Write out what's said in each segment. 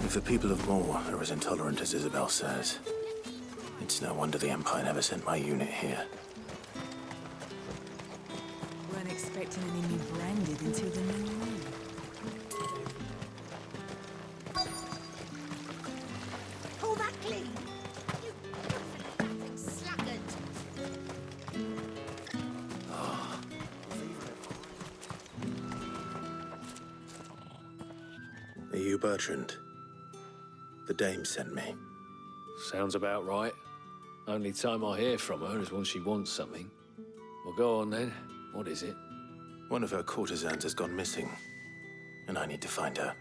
If the people of Moor are as intolerant as Isabel says, it's no wonder the Empire never sent my unit here. Weren't expecting any new branded until the new moon. Pull that clean! You nothing sluggard! Are you Bertrand? The dame sent me. Sounds about right. Only time I hear from her is when she wants something. Well, go on then. What is it? One of her courtesans has gone missing, and I need to find her.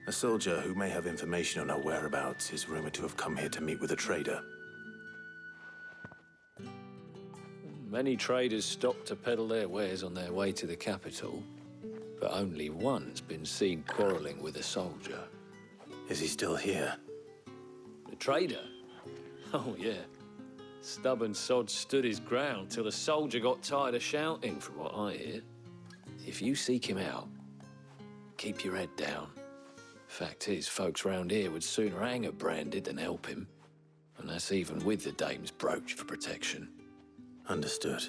A soldier who may have information on her whereabouts is rumored to have come here to meet with a trader. Many traders stop to peddle their wares on their way to the capital, but only one's been seen quarreling with a soldier. Is he still here? The trader? Oh, yeah. Stubborn sod stood his ground till the soldier got tired of shouting, from what I hear. If you seek him out, keep your head down. Fact is, folks round here would sooner hang a branded than help him. And that's even with the dame's brooch for protection. Understood.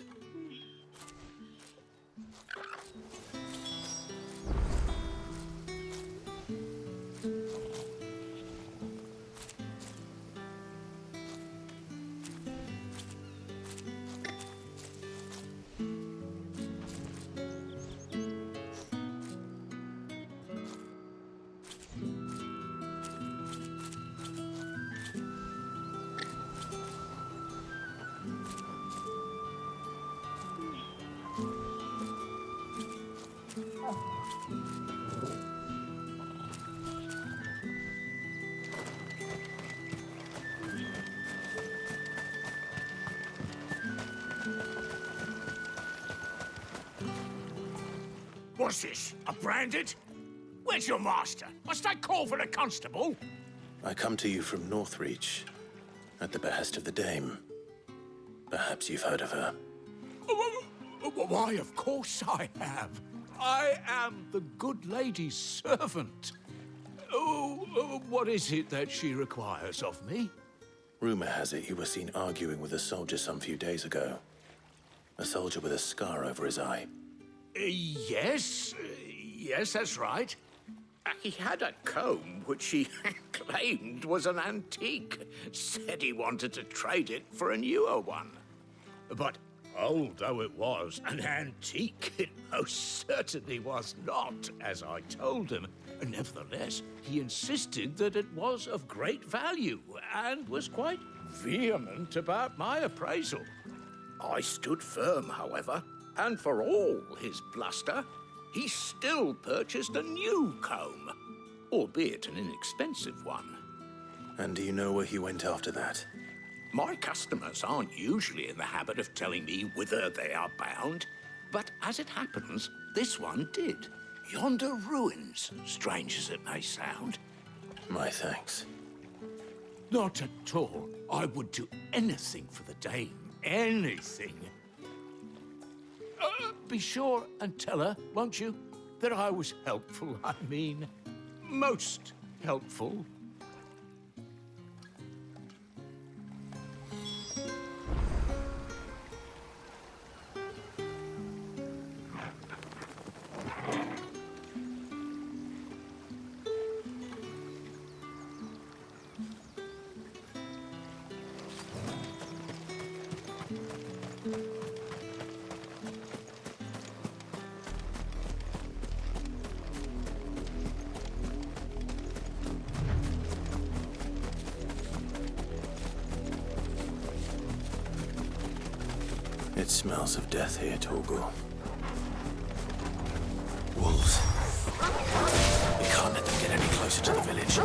What's this? A branded? Where's your master? Must I call for the constable? I come to you from Northreach, at the behest of the dame. Perhaps you've heard of her. Why, of course I have. I am the good lady's servant. What is it that she requires of me? Rumor has it you were seen arguing with a soldier some few days ago. A soldier with a scar over his eye. Yes, that's right. He had a comb which he claimed was an antique. Said he wanted to trade it for a newer one. But old though it was, an antique it most certainly was not, as I told him. Nevertheless, he insisted that it was of great value and was quite vehement about my appraisal. I stood firm, however, and for all his bluster, he still purchased a new comb, albeit an inexpensive one. And do you know where he went after that? My customers aren't usually in the habit of telling me whither they are bound, but as it happens, this one did. Yonder ruins, strange as it may sound. My thanks. Not at all. I would do anything for the dame. Anything. Be sure and tell her, won't you, that I was helpful. I mean, most helpful. It smells of death here, Torgal. Wolves. We can't let them get any closer to the village.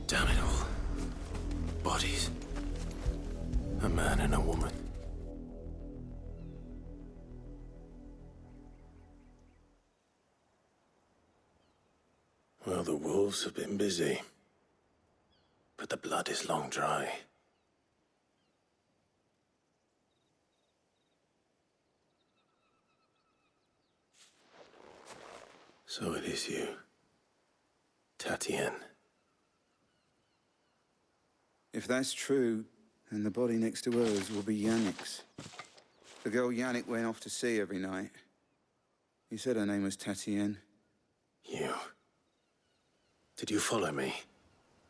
Damn it all. Bodies. A man and a woman. Well, the wolves have been busy. But the blood is long dry. So it is you. Tatienne. If that's true, then the body next to hers will be Yannick's. The girl Yannick went off to see every night. He said her name was Tatienne. You. Did you follow me?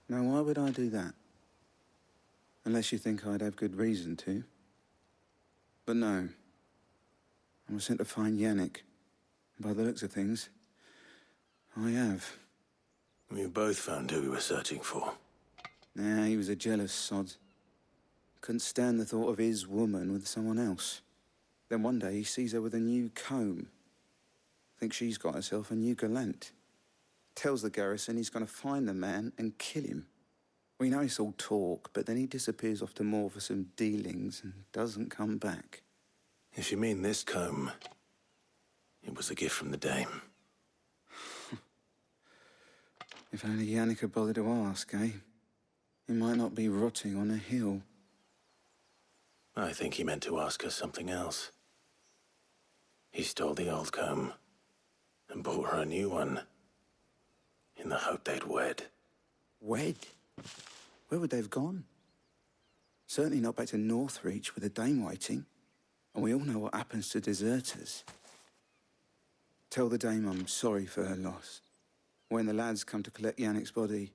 Now, why would I do that? Unless you think I'd have good reason to. But no. I was sent to find Yannick. By the looks of things, I have. We both found who we were searching for. Nah, he was a jealous sod. Couldn't stand the thought of his woman with someone else. Then one day he sees her with a new comb. Thinks she's got herself a new gallant. Tells the garrison he's going to find the man and kill him. We know it's all talk, but then he disappears off to Moor for some dealings and doesn't come back. If you mean this comb, it was a gift from the dame. If only Yannick had bothered to ask, eh? He might not be rotting on a hill. I think he meant to ask her something else. He stole the old comb and bought her a new one in the hope they'd wed. Wed? Where would they have gone? Certainly not back to Northreach with a dame waiting. And we all know what happens to deserters. Tell the dame I'm sorry for her loss. When the lads come to collect Yannick's body,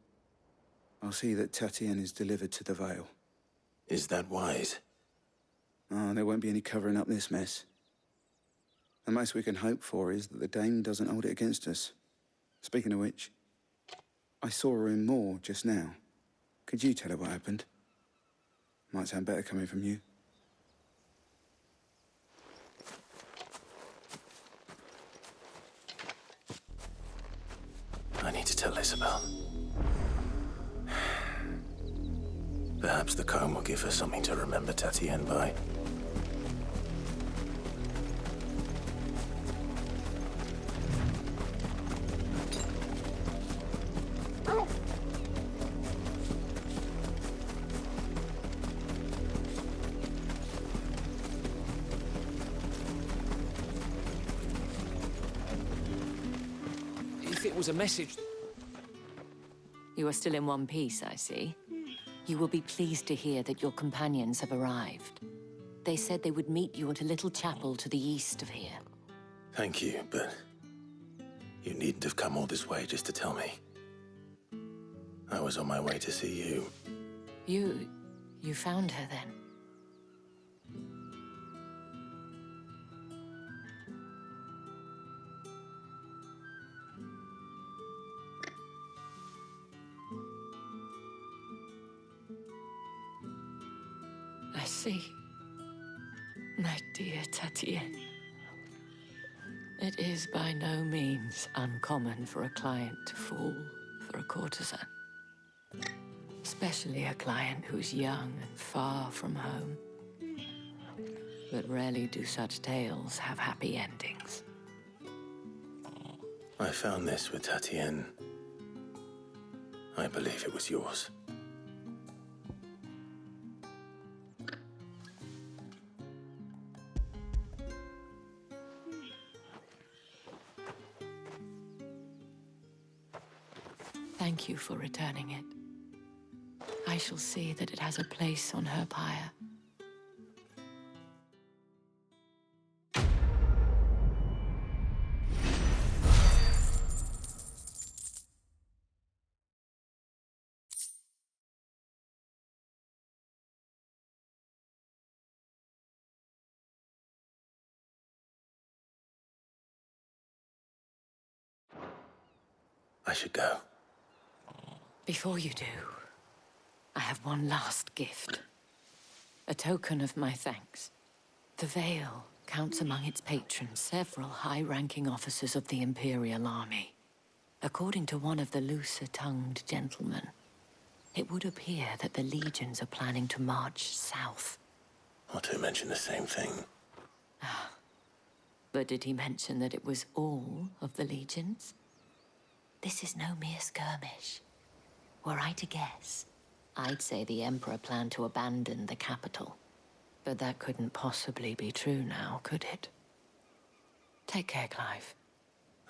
I'll see that Tatienne is delivered to the Vale. Is that wise? Oh, there won't be any covering up this mess. The most we can hope for is that the dame doesn't hold it against us. Speaking of which, I saw her in Moor just now. Could you tell her what happened? Might sound better coming from you. I need to tell Isabel. Perhaps the comb will give her something to remember Tatienne by. If it was a message... You are still in one piece, I see. You will be pleased to hear that your companions have arrived. They said they would meet you at a little chapel to the east of here. Thank you, but you needn't have come all this way just to tell me. I was on my way to see you. You found her then? I see. My dear Tatienne. It is by no means uncommon for a client to fall for a courtesan. Especially a client who's young and far from home. But rarely do such tales have happy endings. I found this with Tatienne. I believe it was yours. Thank you for returning it. I shall see that it has a place on her pyre. I should go. Before you do, I have one last gift. A token of my thanks. The Vale counts among its patrons several high-ranking officers of the Imperial Army. According to one of the looser-tongued gentlemen, it would appear that the legions are planning to march south. Or to mention the same thing. But did he mention that it was all of the legions? This is no mere skirmish. Were I to guess, I'd say the Emperor planned to abandon the capital. But that couldn't possibly be true now, could it? Take care, Clive.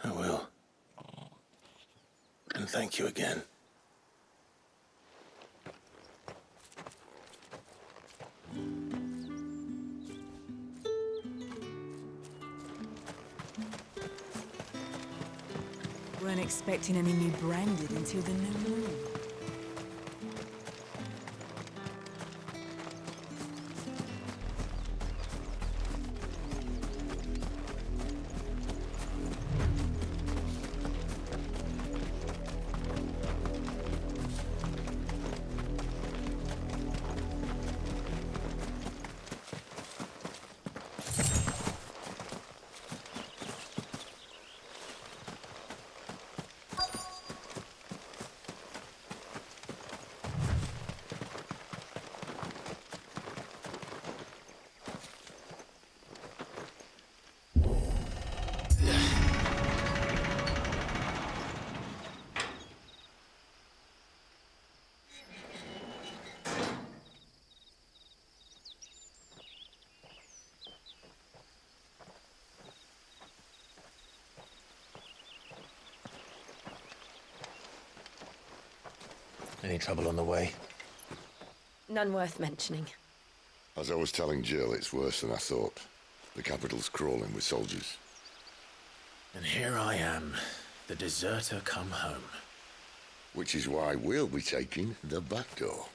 I will. And thank you again. Weren't expecting any new branded until the new moon. Any trouble on the way? None worth mentioning. As I was telling Jill, it's worse than I thought. The capital's crawling with soldiers. And here I am, the deserter come home. Which is why we'll be taking the back door.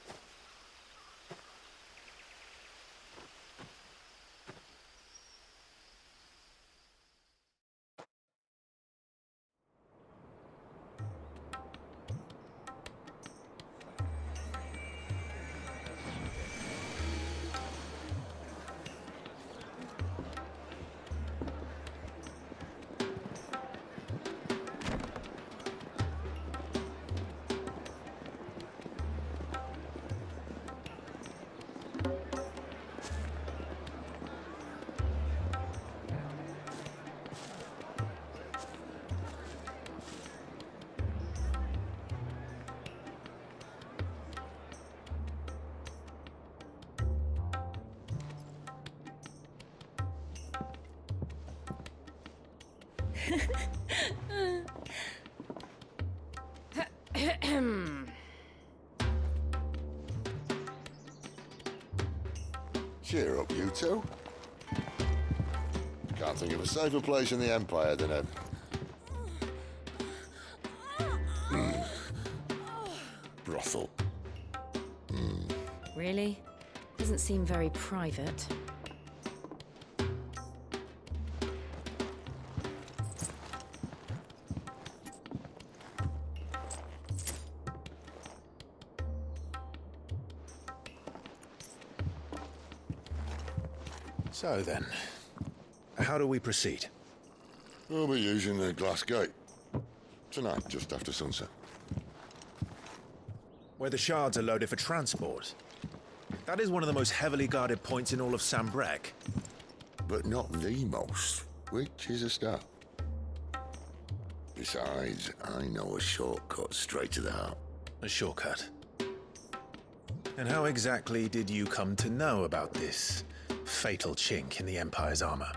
Cheer up, you two. Can't think of a safer place in the Empire than a... brothel. Really? Doesn't seem very private. So then, how do we proceed? We'll be using the glass gate. Tonight, just after sunset. Where the shards are loaded for transport. That is one of the most heavily guarded points in all of Sambrek. But not the most, which is a start. Besides, I know a shortcut straight to the heart. A shortcut. And how exactly did you come to know about this fatal chink in the Empire's armor?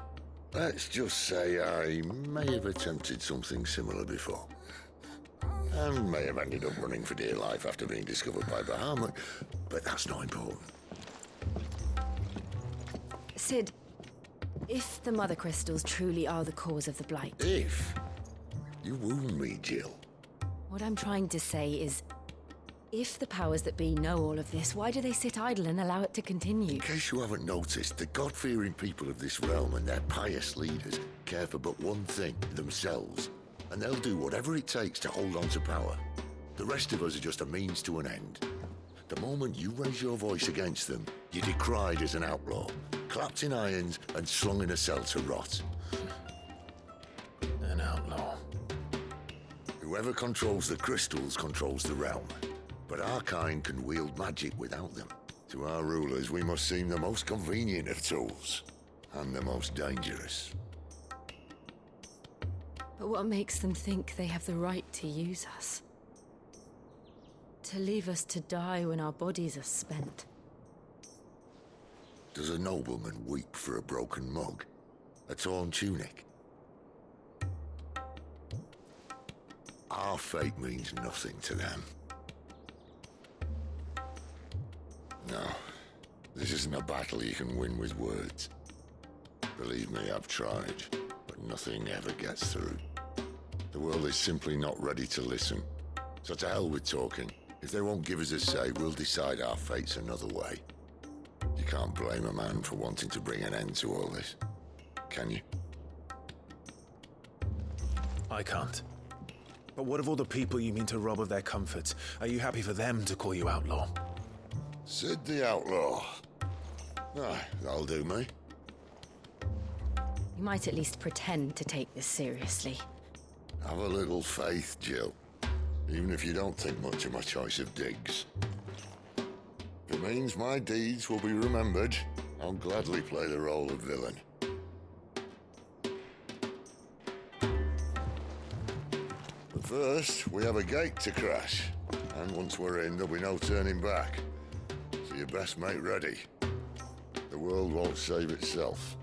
Let's just say I may have attempted something similar before. And may have ended up running for dear life after being discovered by Bahamut, but that's not important. Sid, if the Mother Crystals truly are the cause of the Blight... If? You wound me, Jill. What I'm trying to say is, if the powers that be know all of this, why do they sit idle and allow it to continue? In case you haven't noticed, the God-fearing people of this realm and their pious leaders care for but one thing, themselves. and they'll do whatever it takes to hold on to power. The rest of us are just a means to an end. The moment you raise your voice against them, you're decried as an outlaw, clapped in irons and slung in a cell to rot. An outlaw. Whoever controls the crystals controls the realm. But our kind can wield magic without them. To our rulers, we must seem the most convenient of tools, and the most dangerous. But what makes them think they have the right to use us? To leave us to die when our bodies are spent? Does a nobleman weep for a broken mug? A torn tunic? Our fate means nothing to them. No, this isn't a battle you can win with words. Believe me, I've tried, but nothing ever gets through. The world is simply not ready to listen. So to hell with talking. If they won't give us a say, we'll decide our fates another way. You can't blame a man for wanting to bring an end to all this, can you? I can't. But what of all the people you mean to rob of their comforts? Are you happy for them to call you outlaw? Sid the Outlaw. Ah, that'll do me. You might at least pretend to take this seriously. Have a little faith, Jill. Even if you don't think much of my choice of digs. If it means my deeds will be remembered, I'll gladly play the role of villain. But first, we have a gate to crash. And once we're in, there'll be no turning back. So you best make ready. The world won't save itself.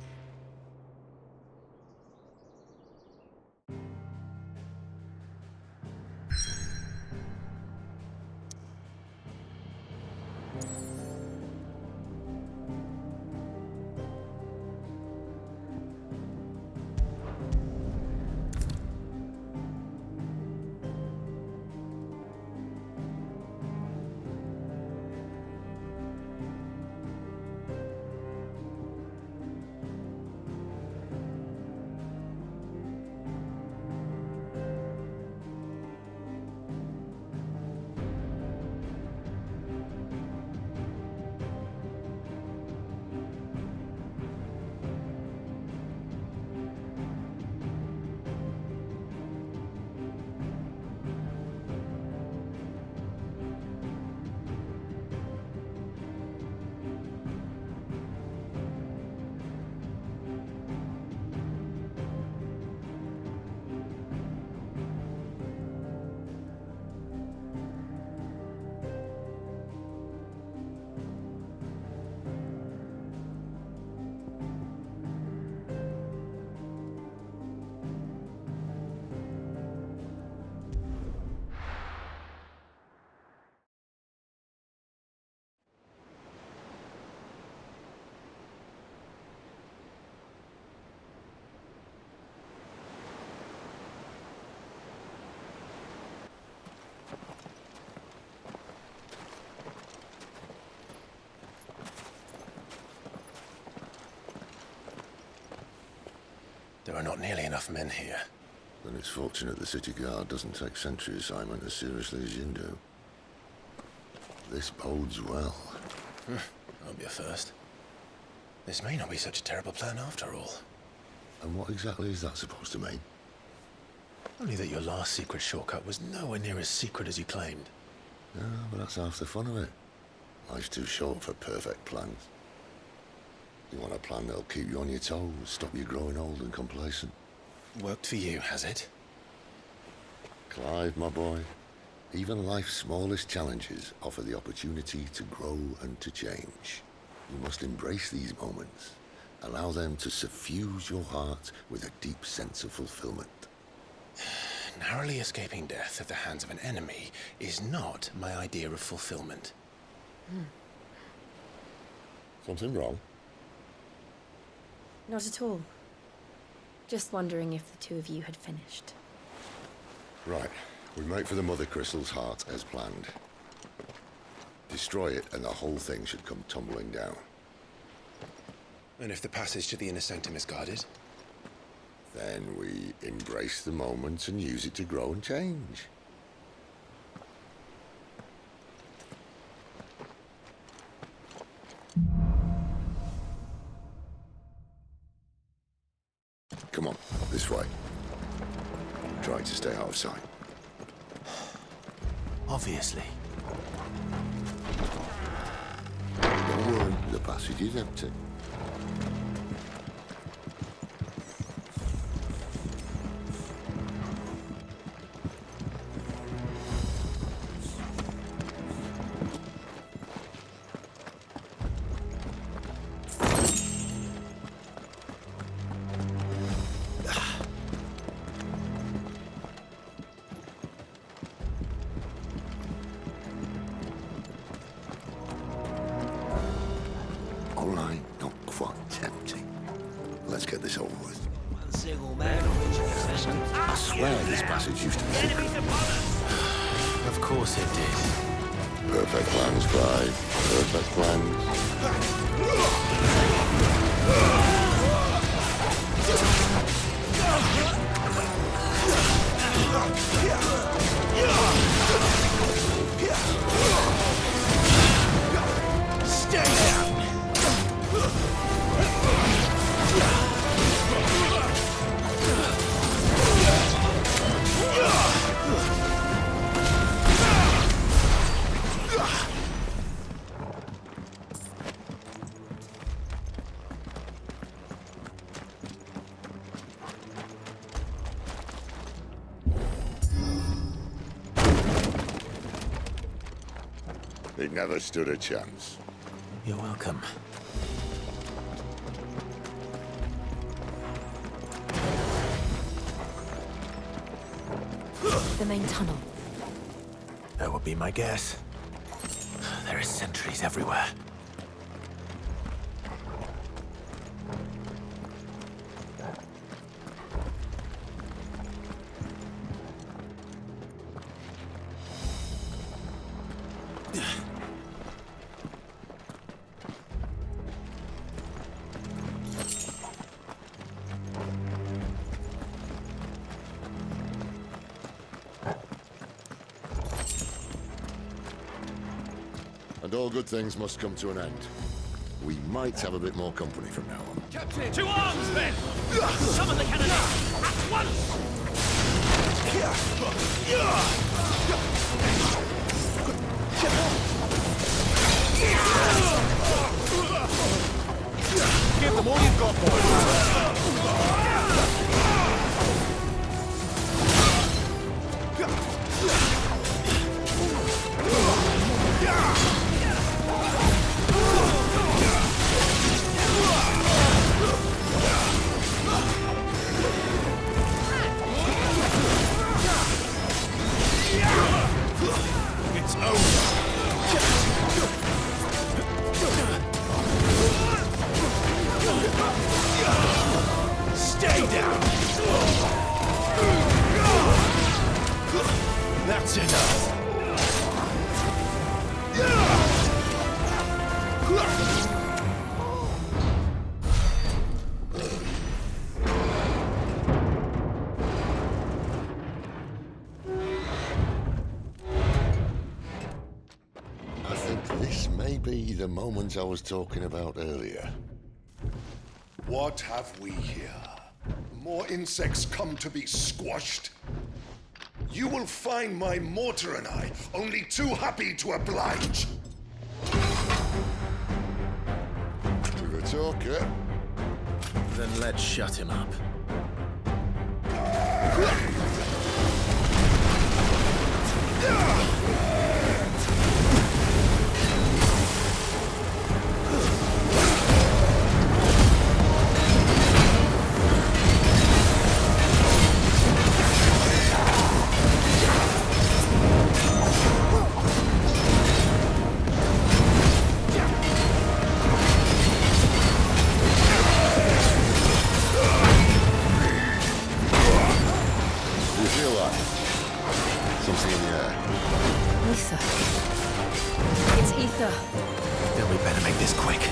There are not nearly enough men here. Then it's fortunate the city guard doesn't take sentry assignment as seriously as you do. This bodes well. Won't be a first. This may not be such a terrible plan after all. And what exactly is that supposed to mean? Only that your last secret shortcut was nowhere near as secret as you claimed. Yeah, but that's half the fun of it. Life's too short for perfect plans. You want a plan that'll keep you on your toes, stop you growing old and complacent. Worked for you, has it? Clive, my boy, even life's smallest challenges offer the opportunity to grow and to change. You must embrace these moments. Allow them to suffuse your heart with a deep sense of fulfillment. Narrowly escaping death at the hands of an enemy is not my idea of fulfillment. Something wrong? Not at all. Just wondering if the two of you had finished. Right. We make for the Mother Crystal's heart as planned. Destroy it and the whole thing should come tumbling down. And if the passage to the inner sanctum is guarded? Then we embrace the moment and use it to grow and change. Come on, this way. Try to stay out of sight. Obviously. Don't worry, the passage is empty. All right, not quite empty. Let's get this over with. I swear this passage used to be secret. Of course it did. Perfect plans, Clive. Perfect plans. Stay down! They never stood a chance. You're welcome. The main tunnel. That would be my guess. There are sentries everywhere. And all good things must come to an end. We might have a bit more company from now on. Captain! To arms, men! Summon the cannon at once! Give them all you've got, boys! It's over! Stay down! That's enough! I think this may be the moment I was talking about earlier. What have we here? More insects come to be squashed? You will find my mortar and I only too happy to oblige. With a talker. Then let's shut him up. You feel that? Something in the air. Ether. It's ether. Then we better make this quick.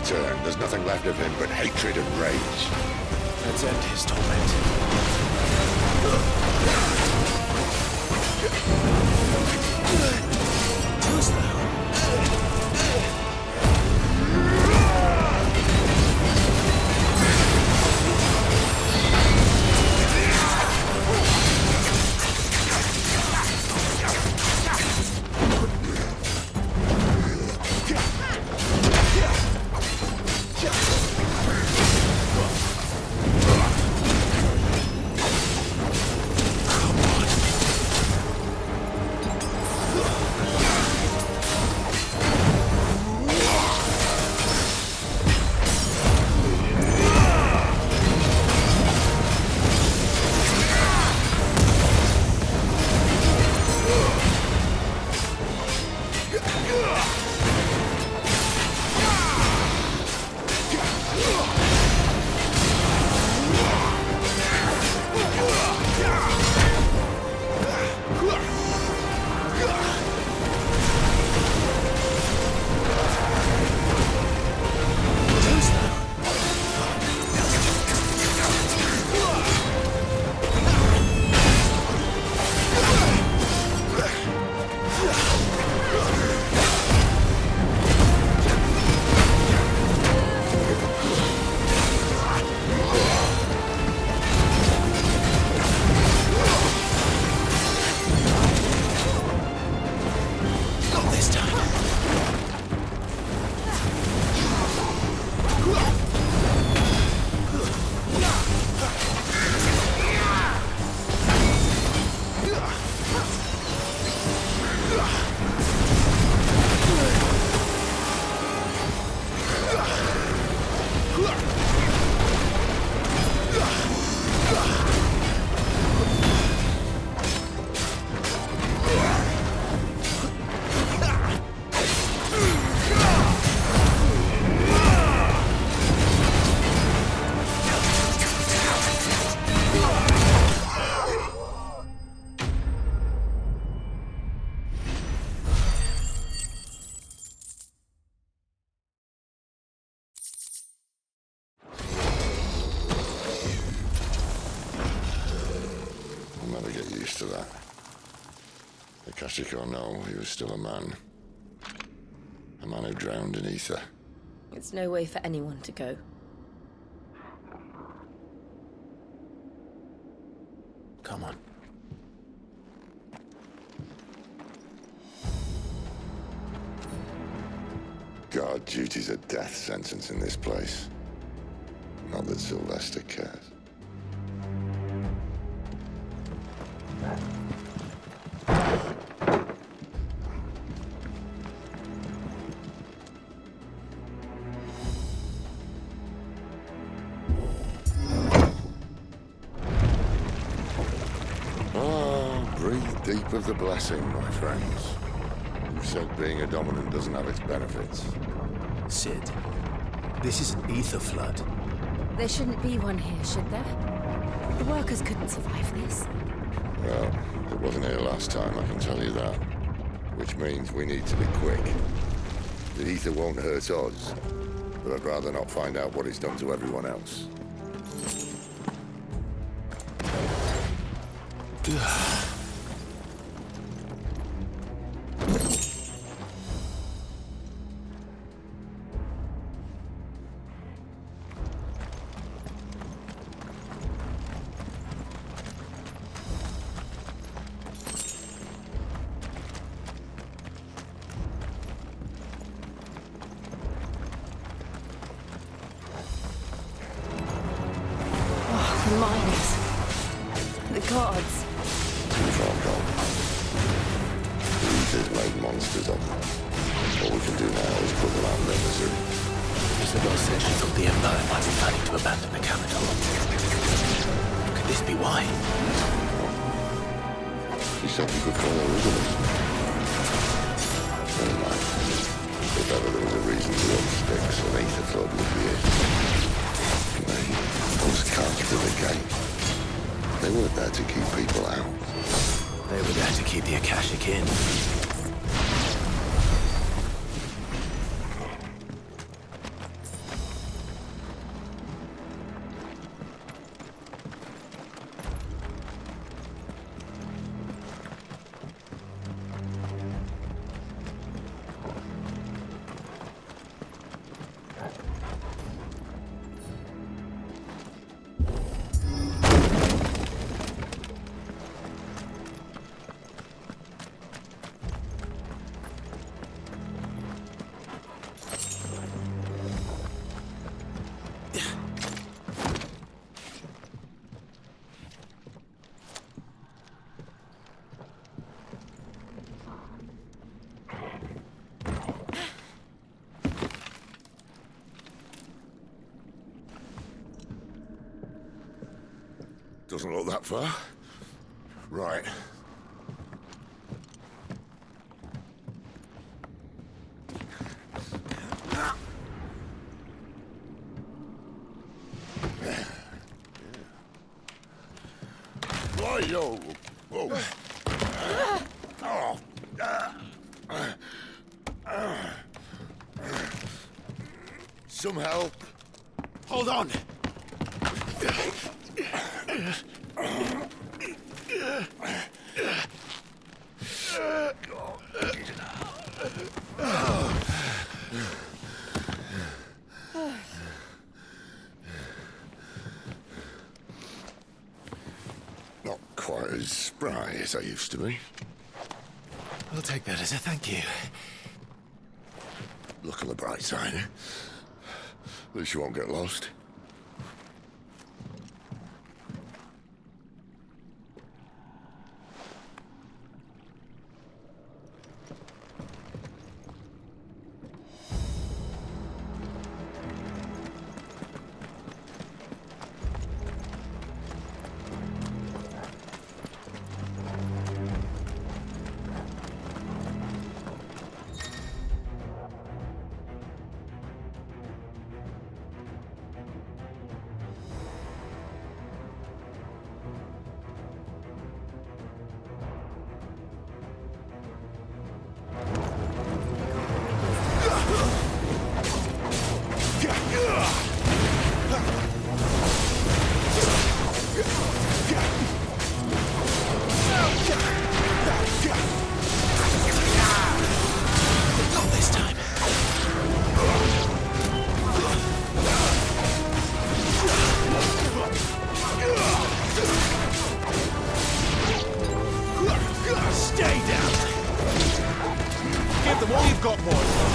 return. There's nothing left of him but hatred and rage. Let's end his torment. Too slow. To that. The Kashiko know he was still a man. A man who drowned in ether. It's no way for anyone to go. Come on. Guard duty's a death sentence in this place. Not that Sylvester cares. Deep of the blessing, my friends. Who said being a dominant doesn't have its benefits? Sid, this is an ether flood. There shouldn't be one here, should there? The workers couldn't survive this. Well, it wasn't here last time, I can tell you that. Which means we need to be quick. The ether won't hurt us, but I'd rather not find out what it's done to everyone else. The miners. The gods. Too far gone. The ether's made monsters of them. All we can do now is put them out of their misery. Isabel said she thought the Empire might be planning to abandon the capital. Could this be why? She said you could call her Erazes. Never mind. If ever there was a reason to run sticks, an ether flood would be it. Those cards to the gate. They weren't there to keep people out. They were there to keep the Akashic in. Doesn't look that far. Right. Why, yo? Whoa. Some help. Hold on! Not quite as spry as I used to be. I'll take that as a thank you. Look on the bright side, eh? At least you won't get lost. Give them all you've got, boys.